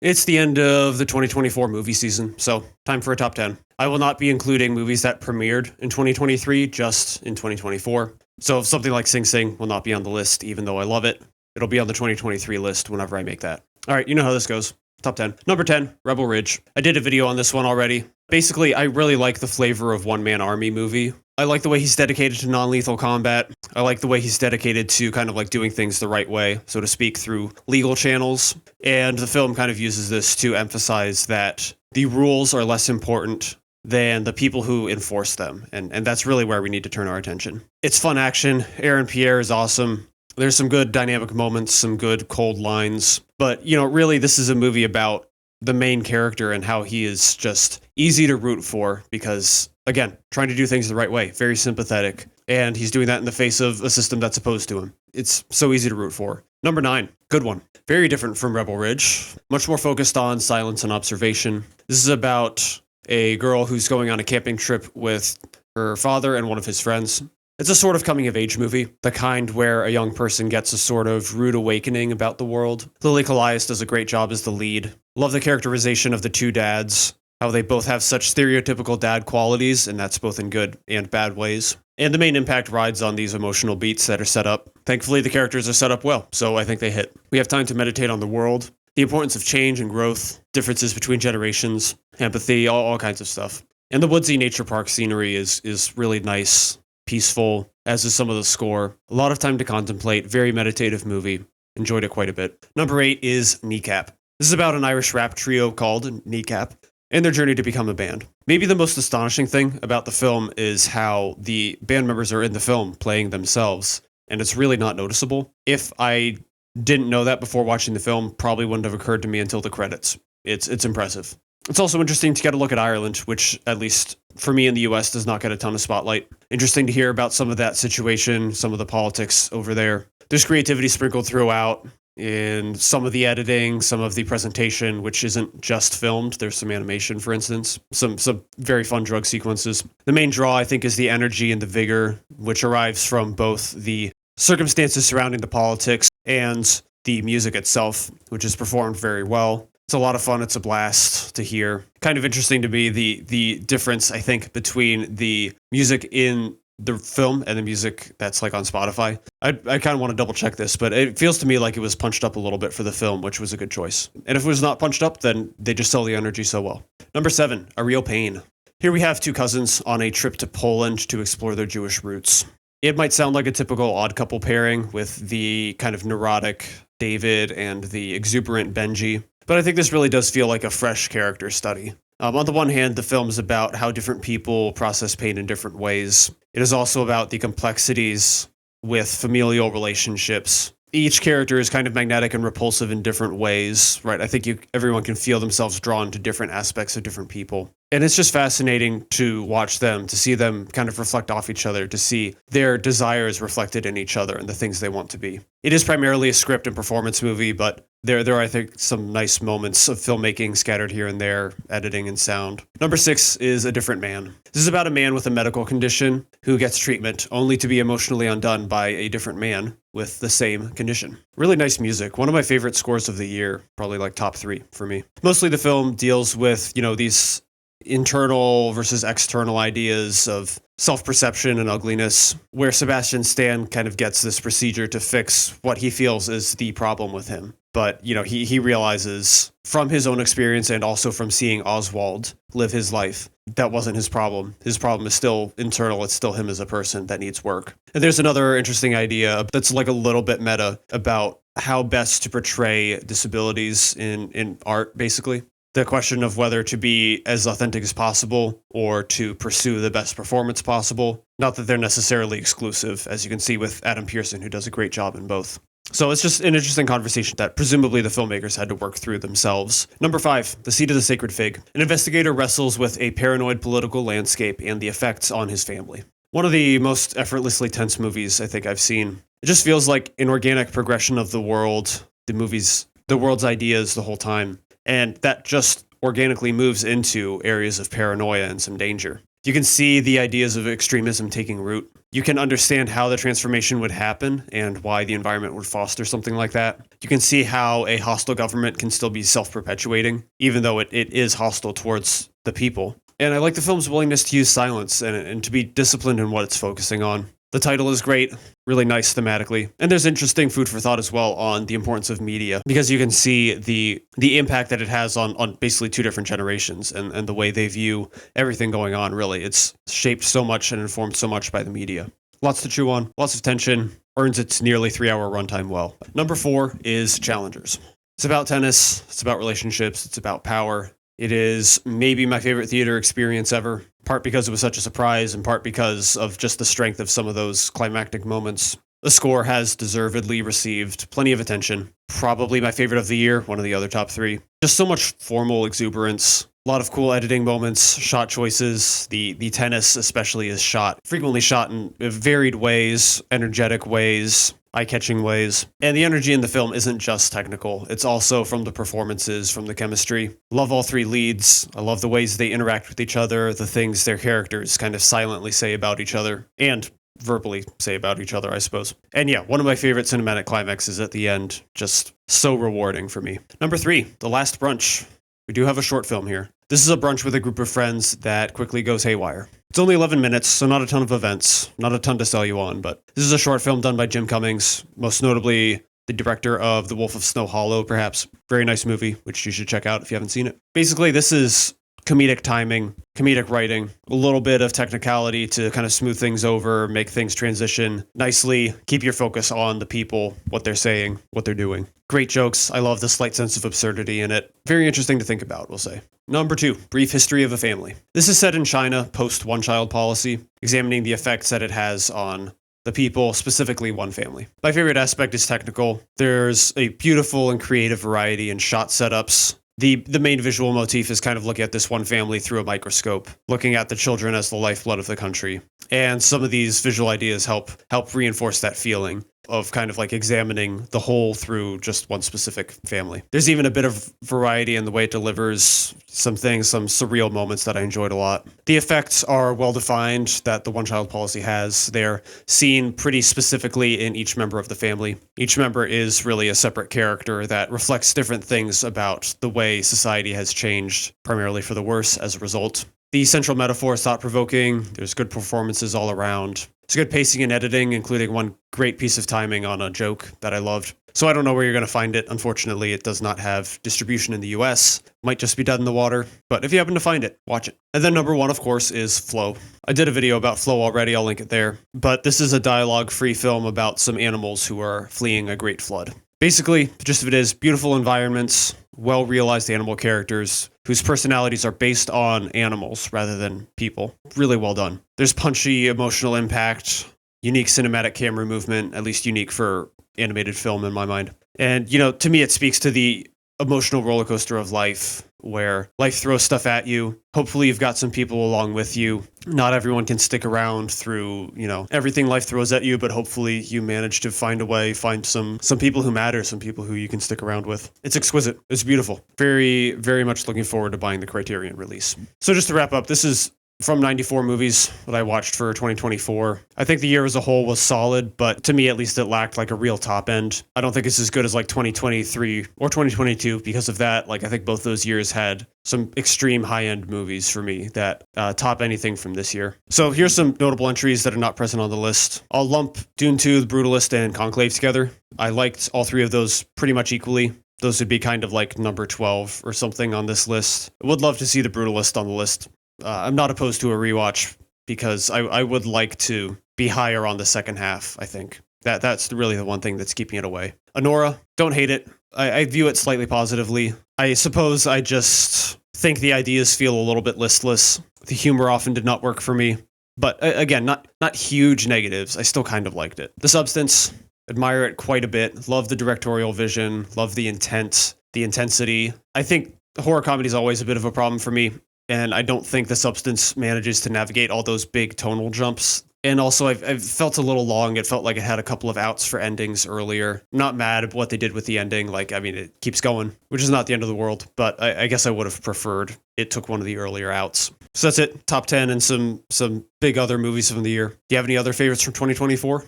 It's the end of the 2024 movie season, so time for a top 10. I will not be including movies that premiered in 2023, just in 2024. So something like Sing Sing will not be on the list, even though I love it. It'll be on the 2023 list whenever I make that. All right, you know how this goes. Top 10. Number 10, Rebel Ridge. I did a video on this one already. Basically, I really like the flavor of One Man Army movie. I like the way he's dedicated to non-lethal combat. I like the way he's dedicated to kind of like doing things the right way, so to speak, through legal channels. And the film kind of uses this to emphasize that the rules are less important than the people who enforce them. And that's really where we need to turn our attention. It's fun action. Aaron Pierre is awesome. There's some good dynamic moments, some good cold lines. But, really, this is a movie about the main character and how he is just easy to root for because, again, trying to do things the right way, very sympathetic. And he's doing that in the face of a system that's opposed to him. It's so easy to root for. Number 9, good one. Very different from Rebel Ridge. Much more focused on silence and observation. This is about a girl who's going on a camping trip with her father and one of his friends. It's a sort of coming-of-age movie, the kind where a young person gets a sort of rude awakening about the world. Lily Colias does a great job as the lead. Love the characterization of the two dads, how they both have such stereotypical dad qualities, and that's both in good and bad ways. And the main impact rides on these emotional beats that are set up. Thankfully, the characters are set up well, so I think they hit. We have time to meditate on the world, the importance of change and growth, differences between generations, empathy, all kinds of stuff. And the woodsy nature park scenery is really nice, peaceful, as is some of the score. A lot of time to contemplate, very meditative movie. Enjoyed it quite a bit. Number 8 is Kneecap. This is about an Irish rap trio called Kneecap and their journey to become a band. Maybe the most astonishing thing about the film is how the band members are in the film playing themselves, and it's really not noticeable. If I didn't know that before watching the film, probably wouldn't have occurred to me until the credits. It's impressive. It's also interesting to get a look at Ireland, which, at least for me in the US, does not get a ton of spotlight. Interesting to hear about some of that situation, some of the politics over there. There's creativity sprinkled throughout in some of the editing, some of the presentation, which isn't just filmed. There's some animation, for instance, some very fun drug sequences. The main draw, I think, is the energy and the vigor, which arrives from both the circumstances surrounding the politics and the music itself, which is performed very well. It's a lot of fun. It's a blast to hear. Kind of interesting to me, the difference, I think, between the music in the film and the music that's like on Spotify. I kind of want to double check this, but it feels to me like it was punched up a little bit for the film, which was a good choice. And if it was not punched up, then they just sell the energy so well. Number 7, A Real Pain. Here we have two cousins on a trip to Poland to explore their Jewish roots. It might sound like a typical odd couple pairing with the kind of neurotic David and the exuberant Benji, but I think this really does feel like a fresh character study. On the one hand, the film is about how different people process pain in different ways. It is also about the complexities with familial relationships. Each character is kind of magnetic and repulsive in different ways, right? I think everyone can feel themselves drawn to different aspects of different people. And it's just fascinating to watch them, to see them kind of reflect off each other, to see their desires reflected in each other and the things they want to be. It is primarily a script and performance movie, but there are, I think, some nice moments of filmmaking scattered here and there, editing and sound. Number 6 is A Different Man. This is about a man with a medical condition who gets treatment only to be emotionally undone by a different man with the same condition. Really nice music. One of my favorite scores of the year, probably like top 3 for me. Mostly the film deals with, these internal versus external ideas of self-perception and ugliness, where Sebastian Stan kind of gets this procedure to fix what he feels is the problem with him. But, he realizes from his own experience and also from seeing Oswald live his life, that wasn't his problem. His problem is still internal. It's still him as a person that needs work. And there's another interesting idea that's like a little bit meta about how best to portray disabilities in art, basically. The question of whether to be as authentic as possible or to pursue the best performance possible. Not that they're necessarily exclusive, as you can see with Adam Pearson, who does a great job in both. So it's just an interesting conversation that presumably the filmmakers had to work through themselves. Number 5, The Seed of the Sacred Fig. An investigator wrestles with a paranoid political landscape and the effects on his family. One of the most effortlessly tense movies I think I've seen. It just feels like an organic progression of the world, the world's ideas the whole time. And that just organically moves into areas of paranoia and some danger. You can see the ideas of extremism taking root. You can understand how the transformation would happen and why the environment would foster something like that. You can see how a hostile government can still be self-perpetuating, even though it is hostile towards the people. And I like the film's willingness to use silence and to be disciplined in what it's focusing on. The title is great, really nice thematically. And there's interesting food for thought as well on the importance of media, because you can see the impact that it has on basically two different generations and the way they view everything going on, really. It's shaped so much and informed so much by the media. Lots to chew on, lots of tension, earns its nearly 3-hour runtime well. Number 4 is Challengers. It's about tennis, it's about relationships, it's about power. It is maybe my favorite theater experience ever, part because it was such a surprise, and part because of just the strength of some of those climactic moments. The score has deservedly received plenty of attention. Probably my favorite of the year, one of the other top 3. Just so much formal exuberance. A lot of cool editing moments, shot choices. The tennis especially is frequently shot in varied ways, energetic ways, eye-catching ways. And the energy in the film isn't just technical. It's also from the performances, from the chemistry. Love all 3 leads. I love the ways they interact with each other, the things their characters kind of silently say about each other, and verbally say about each other, I suppose. And yeah, one of my favorite cinematic climaxes at the end. Just so rewarding for me. Number 3, The Last Brunch. We do have a short film here. This is a brunch with a group of friends that quickly goes haywire. It's only 11 minutes, so not a ton of events, not a ton to sell you on, but this is a short film done by Jim Cummings, most notably the director of The Wolf of Snow Hollow, perhaps. Very nice movie, which you should check out if you haven't seen it. Basically, this is comedic timing, comedic writing, a little bit of technicality to kind of smooth things over, make things transition nicely, keep your focus on the people, what they're saying, what they're doing. Great jokes. I love the slight sense of absurdity in it. Very interesting to think about, we'll say. Number 2, Brief History of a Family. This is set in China post one-child policy, examining the effects that it has on the people, specifically one family. My favorite aspect is technical. There's a beautiful and creative variety in shot setups. The main visual motif is kind of looking at this one family through a microscope, looking at the children as the lifeblood of the country. And some of these visual ideas help reinforce that feeling of kind of like examining the whole through just one specific family. There's even a bit of variety in the way it delivers some surreal moments that I enjoyed a lot. The effects are well defined that the one-child policy has. They're seen pretty specifically in each member of the family. Each member is really a separate character that reflects different things about the way society has changed, primarily for the worse as a result. The central metaphor is thought-provoking. There's good performances all around. It's good pacing and editing, including one great piece of timing on a joke that I loved. So I don't know where you're going to find it. Unfortunately, it does not have distribution in the US. Might just be dead in the water. But if you happen to find it, watch it. And then number 1, of course, is Flow. I did a video about Flow already. I'll link it there. But this is a dialogue-free film about some animals who are fleeing a great flood. Basically, the gist of it is beautiful environments, well-realized animal characters whose personalities are based on animals rather than people. Really well done. There's punchy emotional impact, unique cinematic camera movement, at least unique for animated film in my mind. And, to me, it speaks to the emotional roller coaster of life, where life throws stuff at you. Hopefully you've got some people along with you. Not everyone can stick around through, everything life throws at you, but hopefully you manage to find a way, find some people who matter, some people who you can stick around with. It's exquisite. It's beautiful. Very, very much looking forward to buying the Criterion release. So just to wrap up, this is from 94 movies that I watched for 2024. I think the year as a whole was solid, but to me at least it lacked like a real top end. I don't think it's as good as like 2023 or 2022 because of that. Like I think both those years had some extreme high-end movies for me that top anything from this year. So here's some notable entries that are not present on the list. I'll lump Dune 2, The Brutalist, and Conclave together. I liked all 3 of those pretty much equally. Those would be kind of like number 12 or something on this list. I would love to see The Brutalist on the list. I'm not opposed to a rewatch because I would like to be higher on the second half, I think. That's really the one thing that's keeping it away. Anora, don't hate it. I view it slightly positively. I suppose I just think the ideas feel a little bit listless. The humor often did not work for me. But again, not huge negatives. I still kind of liked it. The Substance, admire it quite a bit. Love the directorial vision. Love the intent, the intensity. I think horror comedy is always a bit of a problem for me. And I don't think The Substance manages to navigate all those big tonal jumps And also, I've felt a little long. It felt like it had a couple of outs for endings earlier. I'm not mad at what they did with the ending. Like, I mean, it keeps going, which is not the end of the world. But I guess I would have preferred it took one of the earlier outs. So that's it. Top 10 and some big other movies from the year. Do you have any other favorites from 2024?